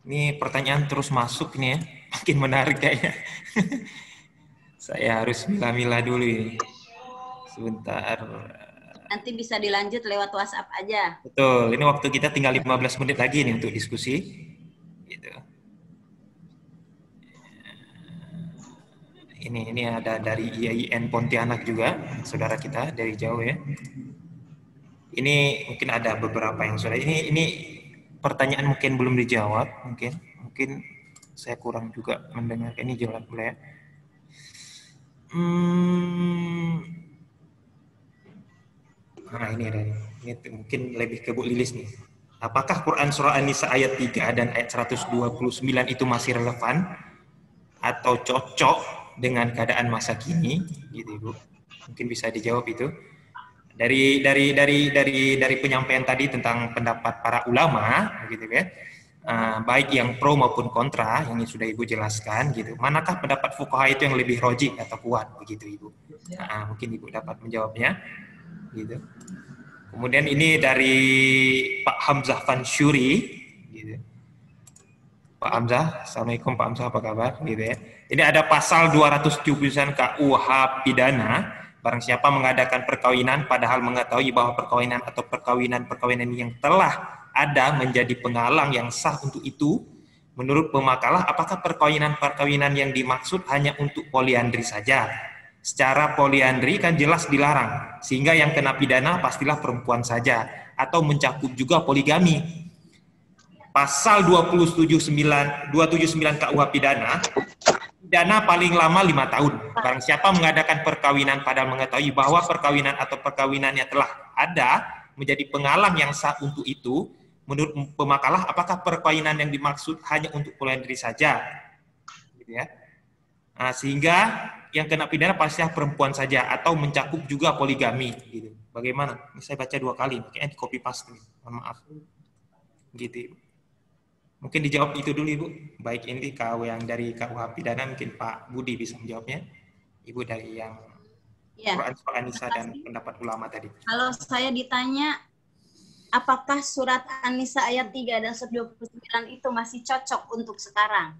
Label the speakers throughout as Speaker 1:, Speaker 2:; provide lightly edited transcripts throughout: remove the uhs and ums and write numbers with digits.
Speaker 1: Ini pertanyaan terus masuk nih ya. Makin menarik kayaknya. Saya harus milah-milah dulu ini. Sebentar.
Speaker 2: Nanti bisa dilanjut lewat WhatsApp aja.
Speaker 1: Betul, ini waktu kita tinggal 15 menit lagi nih untuk diskusi. Gitu. Ini ada dari IAIN Pontianak juga, saudara kita dari jauh ya. Ini mungkin ada beberapa yang sudah. Ini pertanyaan mungkin belum dijawab, mungkin saya kurang juga mendengar. Ini jawab boleh ya. Nah ini ada. Ini mungkin lebih ke Bu Lilis nih. Apakah Quran Surah An-Nisa ayat 3 dan ayat 129 itu masih relevan atau cocok dengan keadaan masa kini? Gitu Ibu. Mungkin bisa dijawab itu. Dari penyampaian tadi tentang pendapat para ulama gitu kan. Baik yang pro maupun kontra yang sudah Ibu jelaskan gitu. Manakah pendapat fuqaha itu yang lebih rojih atau kuat begitu Ibu? Mungkin Ibu dapat menjawabnya gitu. Kemudian ini dari Pak Hamzah Fansyuri gitu. Pak Hamzah, Assalamualaikum Pak Hamzah, apa kabar gitu ya. Ini ada pasal 279 KUH pidana. Barang siapa mengadakan perkawinan padahal mengetahui bahwa perkawinan atau perkawinan yang telah ada menjadi penghalang yang sah untuk itu, menurut pemakalah apakah perkawinan yang dimaksud hanya untuk poliandri saja? Secara poliandri kan jelas dilarang, sehingga yang kena pidana pastilah perempuan saja, atau mencakup juga poligami. Pasal 279 KUH pidana, pidana paling lama 5 tahun. Barang siapa mengadakan perkawinan padahal mengetahui bahwa perkawinan atau perkawinannya telah ada menjadi penghalang yang sah untuk itu, menurut pemakalah apakah perkawinan yang dimaksud hanya untuk poliandri saja? Gitu ya. Sehingga yang kena pidana pastilah perempuan saja atau mencakup juga poligami. Gitu. Bagaimana? Ini saya baca 2 kali, kayaknya di copy paste. Mohon maaf. Gitu. Mungkin dijawab itu dulu Ibu. Baik ini KW yang dari KUH pidana mungkin Pak Budi bisa menjawabnya. Ibu dari yang
Speaker 2: Ya,
Speaker 1: Quran Surah An-Nisa dan pendapat ulama tadi.
Speaker 2: kalau saya ditanya apakah surat An-Nisa ayat 3 dan 129 itu masih cocok untuk sekarang?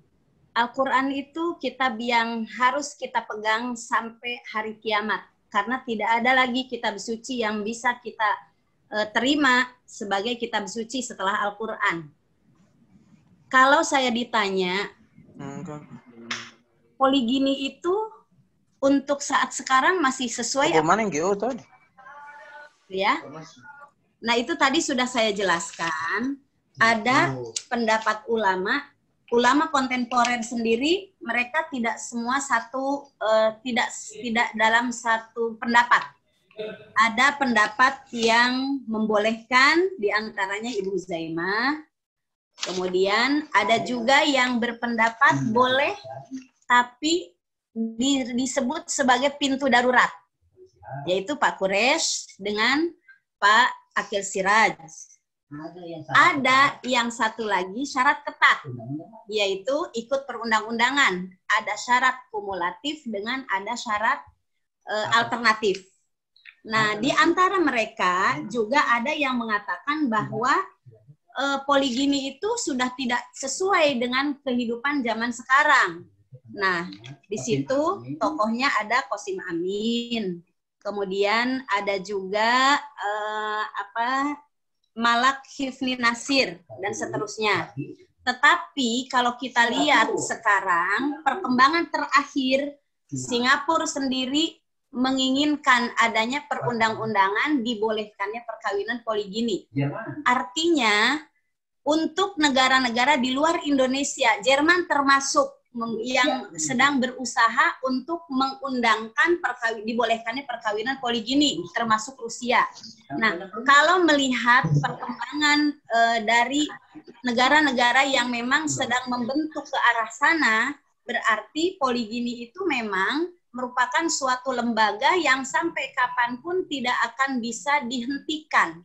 Speaker 2: Al-Quran itu kitab yang harus kita pegang sampai hari kiamat. Karena tidak ada lagi kitab suci yang bisa kita terima sebagai kitab suci setelah Al-Quran. Kalau saya ditanya, poligini itu untuk saat sekarang masih sesuai apa? Ya. Nah, itu tadi sudah saya jelaskan. Ada pendapat ulama kontemporer sendiri, mereka tidak semua tidak dalam satu pendapat. Ada pendapat yang membolehkan, diantaranya Ibu Zaimah. Kemudian ada juga yang berpendapat boleh, tapi disebut sebagai pintu darurat, yaitu Pak Quraisy dengan Pak Akil Siraj. Ada yang satu lagi syarat ketat, yaitu ikut perundang-undangan. Ada syarat kumulatif dengan ada syarat alternatif. Nah, di antara mereka juga ada yang mengatakan bahwa poligami itu sudah tidak sesuai dengan kehidupan zaman sekarang. Nah, di situ tokohnya ada Qasim Amin. Kemudian ada juga Malak Hifni Nasir dan seterusnya. Tetapi kalau kita lihat sekarang perkembangan terakhir, Singapura sendiri menginginkan adanya perundang-undangan dibolehkannya perkawinan poligami. Artinya untuk negara-negara di luar Indonesia, Jerman termasuk yang sedang berusaha untuk mengundangkan dibolehkannya perkawinan poligami, termasuk Rusia. Nah, kalau melihat perkembangan dari negara-negara yang memang sedang membentuk ke arah sana, berarti poligami itu memang merupakan suatu lembaga yang sampai kapanpun tidak akan bisa dihentikan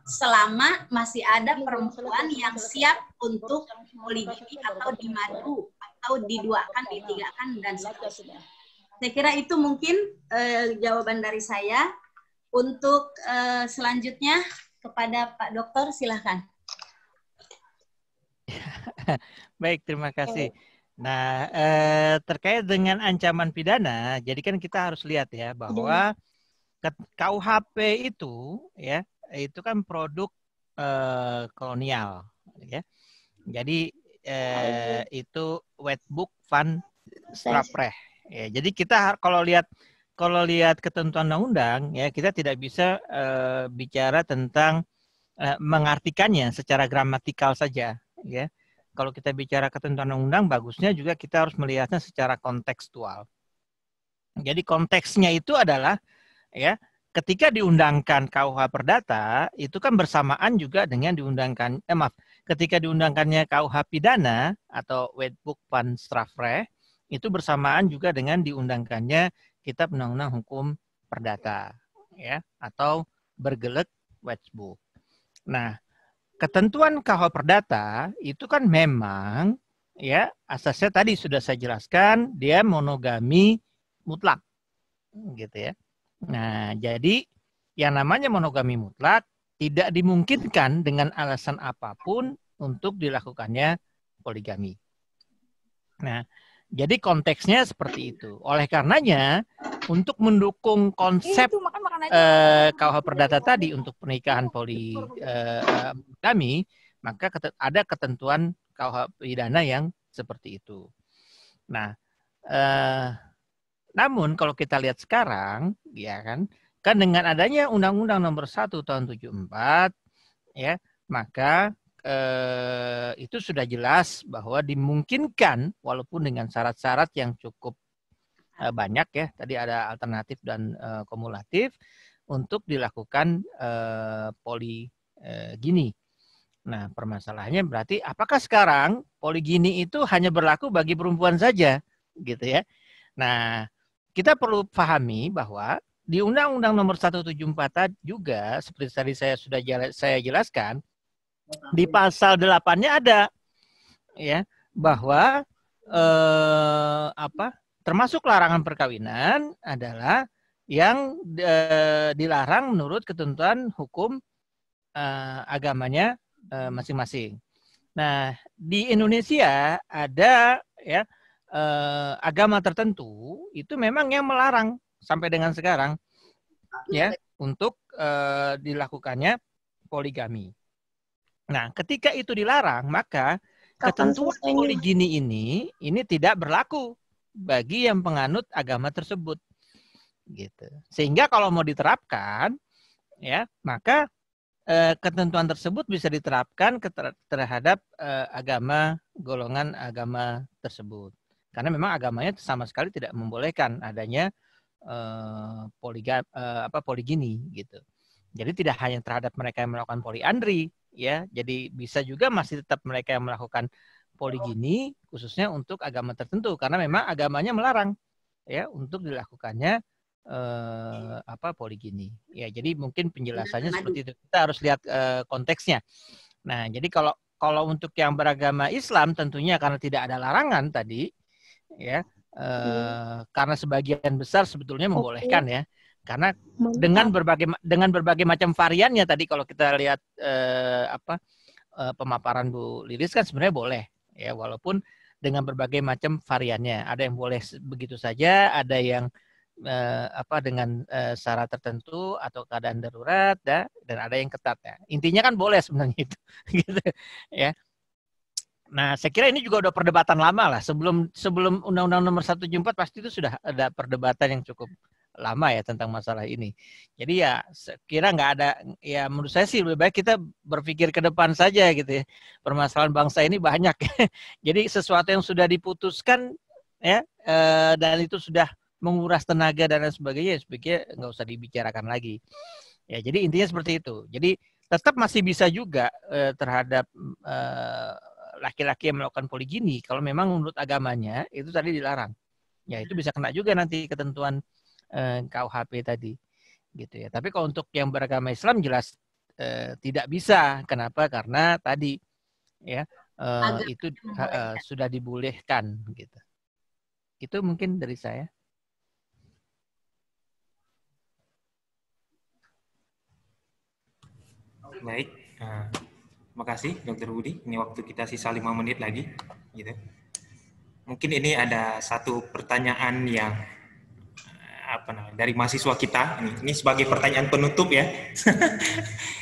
Speaker 2: selama masih ada perempuan yang siap untuk poligami atau dimadu atau diduakan, ditigakan, dan seterusnya. Saya kira itu mungkin jawaban dari saya. Untuk selanjutnya kepada Pak Dokter, silahkan.
Speaker 3: Baik, terima kasih. Nah, terkait dengan ancaman pidana, jadi kan kita harus lihat ya bahwa KUHP itu ya itu kan produk kolonial, ya. Jadi itu Wetboek van Strafrecht. Ya, jadi kita kalau lihat ketentuan undang-undang ya kita tidak bisa bicara tentang mengartikannya secara gramatikal saja, ya. Kalau kita bicara ketentuan undang-undang, bagusnya juga kita harus melihatnya secara kontekstual. Jadi konteksnya itu adalah ya ketika diundangkan KUH Perdata itu kan bersamaan juga dengan diundangkan ketika diundangkannya KUH Pidana atau Wetboek van Strafrecht itu bersamaan juga dengan diundangkannya Kitab Undang-Undang Hukum Perdata ya atau Bergelek Wetboek. Nah, ketentuan KUH Perdata itu kan memang ya asasnya tadi sudah saya jelaskan dia monogami mutlak gitu ya. Nah, jadi yang namanya monogami mutlak tidak dimungkinkan dengan alasan apapun untuk dilakukannya poligami. Nah, jadi konteksnya seperti itu. Oleh karenanya, untuk mendukung konsep KUH Perdata tadi untuk pernikahan poligami, maka ada ketentuan KUH pidana yang seperti itu. Nah, namun kalau kita lihat sekarang, ya kan dengan adanya Undang-Undang Nomor 1 Tahun 74, ya maka itu sudah jelas bahwa dimungkinkan walaupun dengan syarat-syarat yang cukup banyak ya. Tadi ada alternatif dan kumulatif untuk dilakukan poligini. Nah, permasalahannya berarti apakah sekarang poligini itu hanya berlaku bagi perempuan saja, gitu ya? Nah, kita perlu pahami bahwa di Undang-Undang Nomor 174 juga seperti tadi saya jelaskan di pasal 8-nya ada ya bahwa termasuk larangan perkawinan adalah yang dilarang menurut ketentuan hukum agamanya masing-masing. Nah, di Indonesia ada ya agama tertentu itu memang yang melarang sampai dengan sekarang ya untuk dilakukannya poligami. Nah, ketika itu dilarang, maka ketentuan poligini ini tidak berlaku bagi yang penganut agama tersebut. Gitu. Sehingga kalau mau diterapkan ya, maka ketentuan tersebut bisa diterapkan terhadap golongan agama tersebut. Karena memang agamanya sama sekali tidak membolehkan adanya poligini gitu. Jadi tidak hanya terhadap mereka yang melakukan poliandri ya, jadi bisa juga masih tetap mereka yang melakukan poligini khususnya untuk agama tertentu karena memang agamanya melarang ya untuk dilakukannya poligini. Ya, jadi mungkin penjelasannya seperti itu. Kita harus lihat konteksnya. Nah, jadi kalau untuk yang beragama Islam tentunya karena tidak ada larangan tadi ya karena sebagian besar sebetulnya membolehkan ya karena dengan berbagai macam variannya tadi kalau kita lihat pemaparan Bu Lilis kan sebenarnya boleh ya walaupun dengan berbagai macam variannya ada yang boleh begitu saja ada yang dengan syarat tertentu atau keadaan darurat dan ada yang ketat ya intinya kan boleh sebenarnya itu gitu ya. Nah, saya kira ini juga udah perdebatan lama lah. Sebelum Undang-Undang Nomor 174 pasti itu sudah ada perdebatan yang cukup lama ya tentang masalah ini. Jadi ya saya kira nggak ada, ya menurut saya sih lebih baik kita berpikir ke depan saja gitu ya. Permasalahan bangsa ini banyak. Jadi sesuatu yang sudah diputuskan ya dan itu sudah menguras tenaga dan lain sebagainya, sebaiknya nggak usah dibicarakan lagi. Ya, jadi intinya seperti itu. Jadi tetap masih bisa juga terhadap laki-laki yang melakukan poligini kalau memang menurut agamanya itu tadi dilarang. Ya itu bisa kena juga nanti ketentuan KUHP tadi gitu ya. Tapi kalau untuk yang beragama Islam jelas tidak bisa. Kenapa? Karena tadi ya itu sudah dibolehkan gitu. Itu mungkin dari saya.
Speaker 1: Baik. Terima kasih Dr. Budi. Ini waktu kita sisa 5 menit lagi. Gitu. Mungkin ini ada satu pertanyaan yang dari mahasiswa kita. Ini sebagai pertanyaan penutup ya.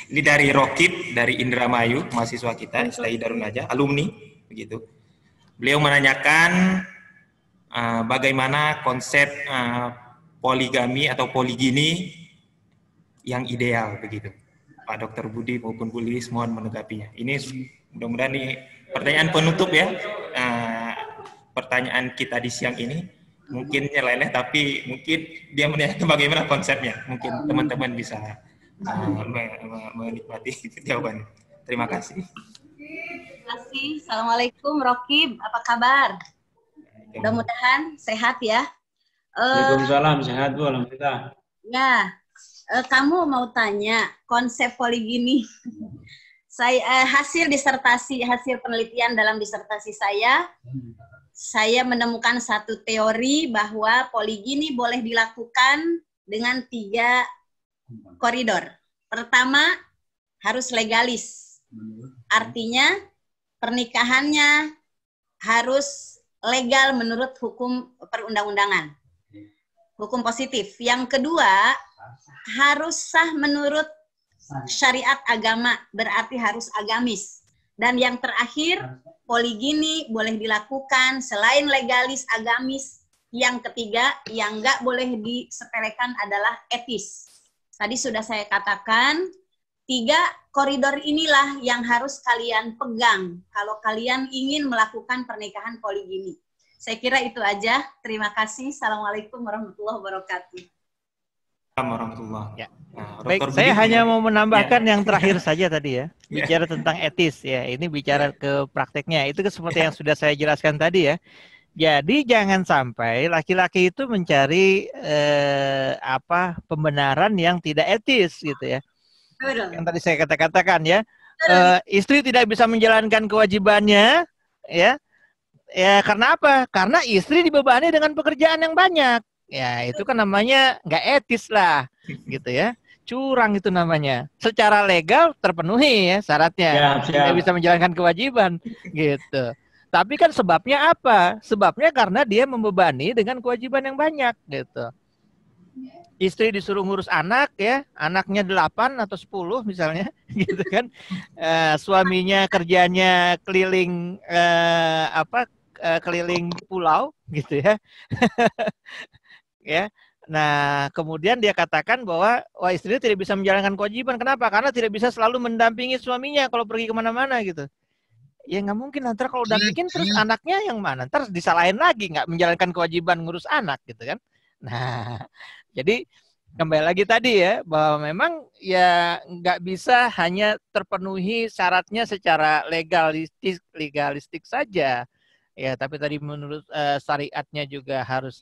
Speaker 1: Ini dari Rokib, dari Indramayu, mahasiswa kita, Istai Darun Najah, alumni. Begitu. Beliau menanyakan bagaimana konsep poligami atau poligini yang ideal begitu. Pak Dr. Budi maupun Bu Lilis mohon menanggapinya. Ini mudah-mudahan nih pertanyaan penutup ya. Pertanyaan kita di siang ini mungkin nyeleleh tapi mungkin dia menanyakan bagaimana konsepnya. Mungkin teman-teman bisa menikmati jawabannya. Terima kasih.
Speaker 2: Terima kasih. Assalamualaikum Rokib, apa kabar? Mudah-mudahan sehat ya.
Speaker 4: Waalaikumsalam, sehat Bu, alhamdulillah.
Speaker 2: Ya, kamu mau tanya konsep poligini. Saya hasil penelitian dalam disertasi saya menemukan satu teori bahwa poligini boleh dilakukan dengan 3 koridor. Pertama, harus legalis. Artinya pernikahannya harus legal menurut hukum perundang-undangan. Hukum positif. Yang kedua, harus sah menurut syariat agama, berarti harus agamis. Dan yang terakhir, poligini boleh dilakukan selain legalis, agamis. Yang ketiga, yang nggak boleh disepelekan adalah etis. Tadi sudah saya katakan, 3 koridor inilah yang harus kalian pegang kalau kalian ingin melakukan pernikahan poligini. Saya kira itu aja. Terima kasih. Assalamualaikum warahmatullahi wabarakatuh.
Speaker 1: Warahmatullahi.
Speaker 3: Ya. Baik, saya hanya mau menambahkan yang terakhir saja tadi ya, bicara tentang etis ya. Ini bicara ke prakteknya. Itu seperti yang sudah saya jelaskan tadi ya. Jadi jangan sampai laki-laki itu mencari pembenaran yang tidak etis gitu ya. Yang tadi saya katakan ya, istri tidak bisa menjalankan kewajibannya ya. Ya karena apa? Karena istri dibebani dengan pekerjaan yang banyak. Ya itu kan namanya nggak etis lah gitu ya. Curang itu namanya. Secara legal terpenuhi ya syaratnya. Tidak bisa menjalankan kewajiban gitu. Tapi kan sebabnya apa? Sebabnya karena dia membebani dengan kewajiban yang banyak gitu. Istri disuruh ngurus anak ya, anaknya 8 atau 10 misalnya gitu kan. Suaminya kerjanya keliling keliling pulau gitu ya. Ya. Nah, kemudian dia katakan bahwa istrinya tidak bisa menjalankan kewajiban. Kenapa? Karena tidak bisa selalu mendampingi suaminya kalau pergi kemana-mana gitu. Ya nggak mungkin, nanti kalau udah bikin terus anaknya yang mana? Ntar disalahin lagi nggak menjalankan kewajiban ngurus anak gitu kan. Nah, jadi kembali lagi tadi ya, bahwa memang ya nggak bisa hanya terpenuhi syaratnya secara legalistik saja. Ya, tapi tadi menurut syariatnya juga harus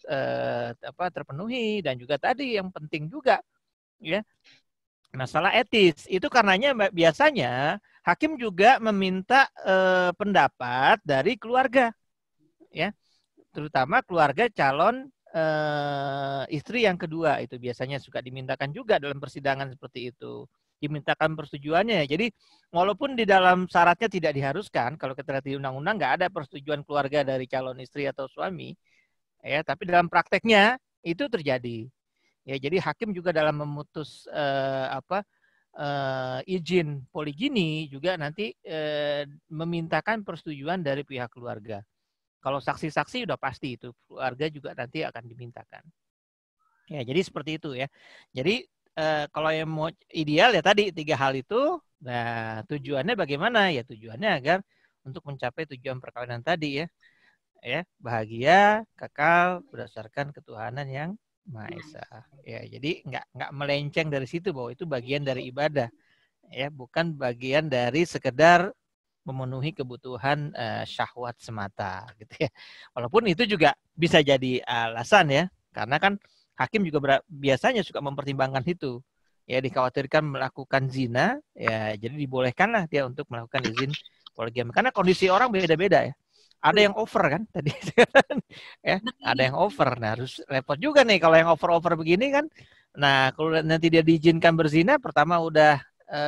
Speaker 3: terpenuhi, dan juga tadi yang penting juga ya masalah etis. Itu karenanya biasanya hakim juga meminta pendapat dari keluarga ya, terutama keluarga calon istri yang kedua. Itu biasanya suka dimintakan juga dalam persidangan seperti itu, dimintakan persetujuannya. Jadi walaupun di dalam syaratnya tidak diharuskan, kalau kita lihat di undang-undang nggak ada persetujuan keluarga dari calon istri atau suami, ya, tapi dalam prakteknya itu terjadi. Ya, jadi hakim juga dalam memutus izin poligini juga nanti memintakan persetujuan dari pihak keluarga. Kalau saksi-saksi udah pasti itu keluarga juga nanti akan dimintakan. Ya, jadi seperti itu ya. Jadi kalau yang mau ideal ya tadi 3 hal itu. Nah, tujuannya bagaimana? Ya tujuannya agar untuk mencapai tujuan perkawinan tadi ya. Ya, bahagia, kekal berdasarkan ketuhanan yang Maha Esa. Ya, jadi nggak melenceng dari situ bahwa itu bagian dari ibadah. Ya, bukan bagian dari sekedar memenuhi kebutuhan syahwat semata gitu ya. Walaupun itu juga bisa jadi alasan ya. Karena kan hakim juga biasanya suka mempertimbangkan itu. Ya, dikhawatirkan melakukan zina, ya jadi dibolehkanlah dia untuk melakukan izin poligami. Karena kondisi orang beda-beda ya. Ada yang over kan tadi. Ya, ada yang over. Nah, harus repot juga nih kalau yang over-over begini kan. Nah, kalau nanti dia diizinkan berzina, pertama udah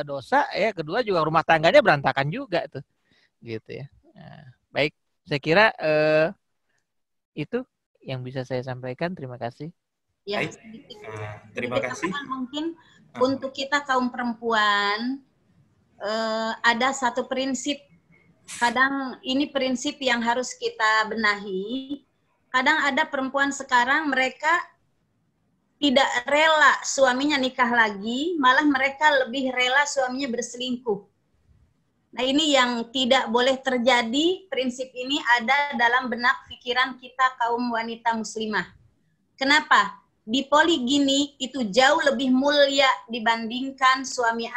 Speaker 3: dosa, ya kedua juga rumah tangganya berantakan juga tuh, gitu ya. Nah, baik, saya kira itu yang bisa saya sampaikan. Terima kasih.
Speaker 2: Ya,
Speaker 1: Baik. Terima kasih.
Speaker 2: Mungkin untuk kita kaum perempuan ada satu prinsip. Kadang ini prinsip yang harus kita benahi. Kadang ada perempuan sekarang mereka tidak rela suaminya nikah lagi, malah mereka lebih rela suaminya berselingkuh. Nah, ini yang tidak boleh terjadi. Prinsip ini ada dalam benak pikiran kita kaum wanita muslimah. Kenapa? Di poligini itu jauh lebih mulia dibandingkan suami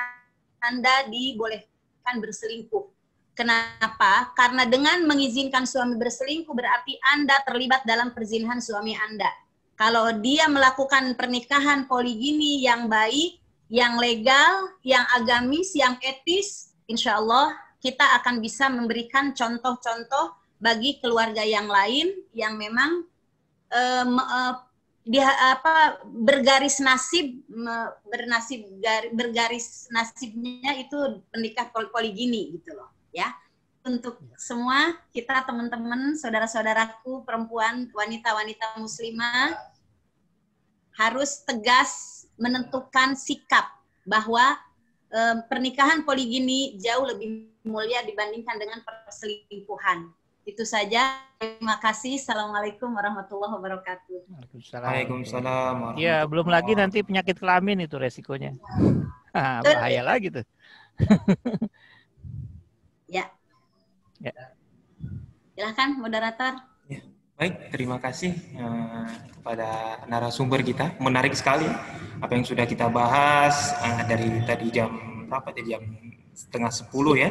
Speaker 2: Anda dibolehkan berselingkuh. Kenapa? Karena dengan mengizinkan suami berselingkuh berarti Anda terlibat dalam perzinahan suami Anda. Kalau dia melakukan pernikahan poligini yang baik, yang legal, yang agamis, yang etis, insya Allah kita akan bisa memberikan contoh-contoh bagi keluarga yang lain yang memang bergaris nasibnya itu menikah poligini gitu loh. Ya, untuk semua kita teman-teman, saudara-saudaraku perempuan, wanita-wanita muslimah harus tegas menentukan sikap bahwa pernikahan poligini jauh lebih mulia dibandingkan dengan perselingkuhan. Itu saja. Terima kasih. Assalamualaikum warahmatullahi wabarakatuh.
Speaker 1: Waalaikumsalam.
Speaker 3: Ya, belum lagi nanti penyakit kelamin itu resikonya. Bahaya lagi tuh.
Speaker 2: Ya.
Speaker 3: Ya.
Speaker 2: Silakan moderator.
Speaker 1: Ya. Baik, terima kasih kepada narasumber kita. Menarik sekali apa yang sudah kita bahas dari tadi jam berapa? Jam 9:30 ya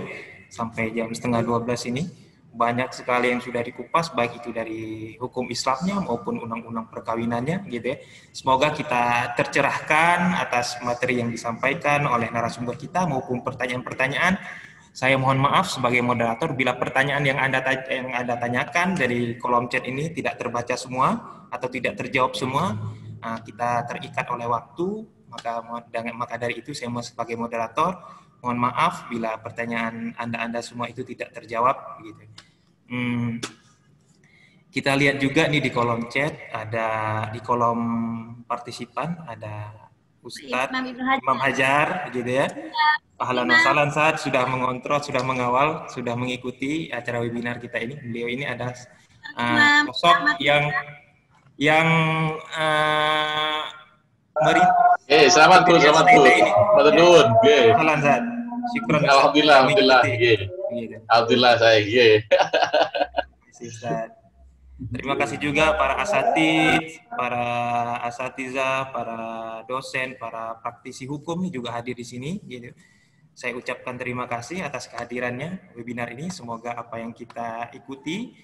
Speaker 1: sampai jam 11:30 ini. Banyak sekali yang sudah dikupas, baik itu dari hukum Islamnya maupun undang-undang perkawinannya, gitu ya. Semoga kita tercerahkan atas materi yang disampaikan oleh narasumber kita maupun pertanyaan-pertanyaan. Saya mohon maaf sebagai moderator bila pertanyaan yang Anda tanyakan dari kolom chat ini tidak terbaca semua atau tidak terjawab semua. Kita terikat oleh waktu, maka dari itu saya sebagai moderator mohon maaf bila pertanyaan Anda semua itu tidak terjawab, gitu. Kita lihat juga nih di kolom chat, ada di kolom partisipan ada Ustadz Imam Hajar, gitu ya. Ahlan wa sahlan Ustadz, sudah mengontrol, sudah mengawal, sudah mengikuti acara webinar kita ini. Beliau ini ada sosok yang
Speaker 5: selamat Bu. Madun.
Speaker 1: Ahlan Ustadz. Syukran.
Speaker 5: Alhamdulillah. Alhamdulillah saya.
Speaker 1: Terima kasih juga para asatidz, para asatidzah, para dosen, para praktisi hukum juga hadir di sini, gitu. Saya ucapkan terima kasih atas kehadirannya webinar ini. Semoga apa yang kita ikuti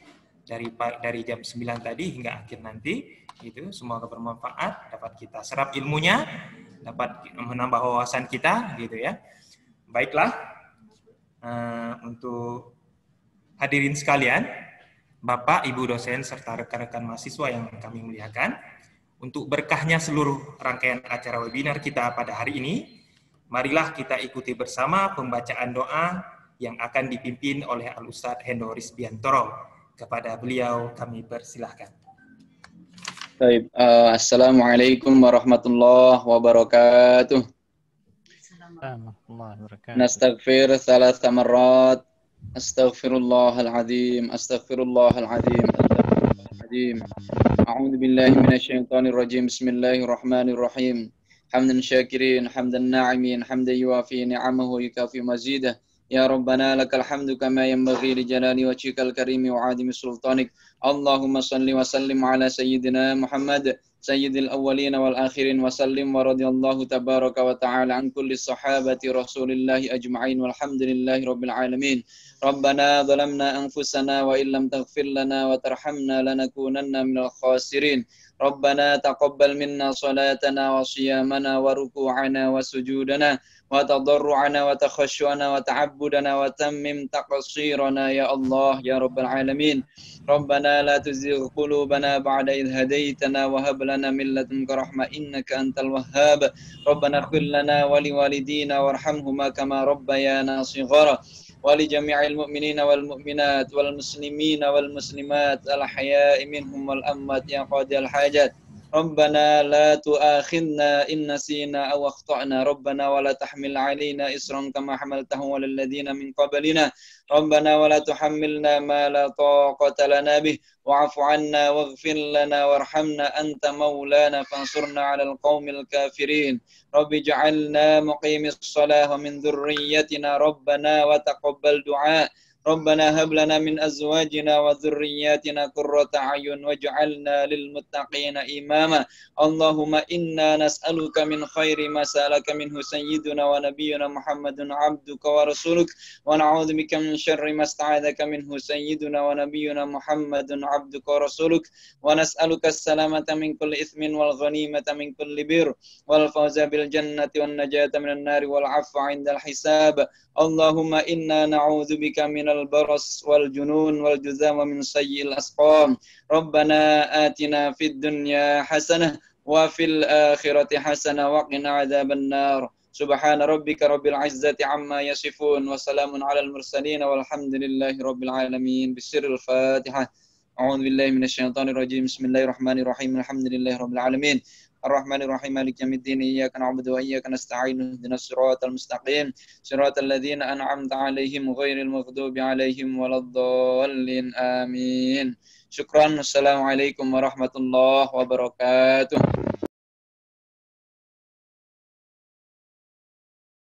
Speaker 1: dari jam 9 tadi hingga akhir nanti, gitu, semoga bermanfaat, dapat kita serap ilmunya, dapat menambah wawasan kita, gitu ya. Baiklah, untuk hadirin sekalian, Bapak, Ibu dosen, serta rekan-rekan mahasiswa yang kami muliakan, untuk berkahnya seluruh rangkaian acara webinar kita pada hari ini, marilah kita ikuti bersama pembacaan doa yang akan dipimpin oleh Al-Ustadz Hendo Rizbiantoro. Kepada beliau kami persilahkan.
Speaker 6: Baik, Assalamualaikum warahmatullahi wabarakatuh. Nastaghfir thalatha marrat. Astaghfirullahaladzim. A'udzu billahi minasyaitonir rajim. Bismillahirrahmanirrahim. Hamdan syakirin, hamdan na'imin, hamdan yuafi ni'amahu yukafi mazidah. Ya Rabbana lakal hamdu kama yanbaghi li jalali wajhikal karimi wa 'azimi sultanik. Allahumma salli wa sallim ala sayyidina Muhammad sayyidil awwalin wal akhirin wa sallim wa radiyallahu tabaraka wa ta'ala an kulli sahabati Rasulillahi ajma'in walhamdulillahi rabbil alamin. Rabbana zalamna anfusana wa illam taghfir lana wa tarhamna lanakunanna minal khasirin. ربنا تقبل منا صلاتنا وصيامنا وركوعنا وسجودنا وتضرعنا وتخشعنا وتعبدنا وتمم تقصيرنا يا الله يا رب العالمين. ربنا لا تزغ قلوبنا بعد إذ هديتنا وهب لنا من لدنك رحمة إنك أنت الوهاب. ربنا اغفر لنا ولوالدينا وارحمهما كما ربيانا صغارا ولجميع المؤمنين والمؤمنات والمسلمين والمسلمات الأحياء منهم والأموات يا قاضي الحاجات. ربنا لا تؤاخذنا إن نسينا أو أخطأنا ربنا ولا تحمل علينا إصرا كما حملته على الذين من قبلنا ربنا ولا تحملنا ما لا طاقة لنا به واعف عنا واغفر لنا وارحمنا أنت مولانا فانصرنا على القوم الكافرين. رب اجعلنا مقيم الصلاة ومن ذريتنا ربنا وتقبل دعاء. ربنا هب لنا من أزواجنا وذرياتنا قرة أعين واجعلنا للمتقين إماما. اللهم إنا نسألك من خير ما سألك منه سيدنا ونبينا محمد عبدك ورسولك ونعوذ بك من شر ما استعاذك منه سيدنا ونبينا محمد عبدك ورسولك ونسألك السلامة من كل إثم والغنيمة من كل بر والفوز بالجنة والنجاة من النار والعفو عند الحساب. اللهم إنا نعوذ بك من البرص والجنون والجذام ومن سيء الأسقام. ربنا آتنا في الدنيا حسنة وفي الآخرة حسنة وقنا عذاب النار. سبحان ربك رب العزة عما يصفون وسلام على المرسلين والحمد لله رب العالمين. بسر الفاتحة. أعوذ بالله من الشيطان الرجيم. بسم الله الرحمن الرحيم. الحمد لله رب العالمين الرحمن الرحيم مالك يوم الدين إياك نعبد وإياك نستعين اهدنا الصراط المستقيم صراط الذين أنعمت عليهم غير المغضوب عليهم ولا الضالين آمين. شكرا. السلام عليكم ورحمة الله وبركاته.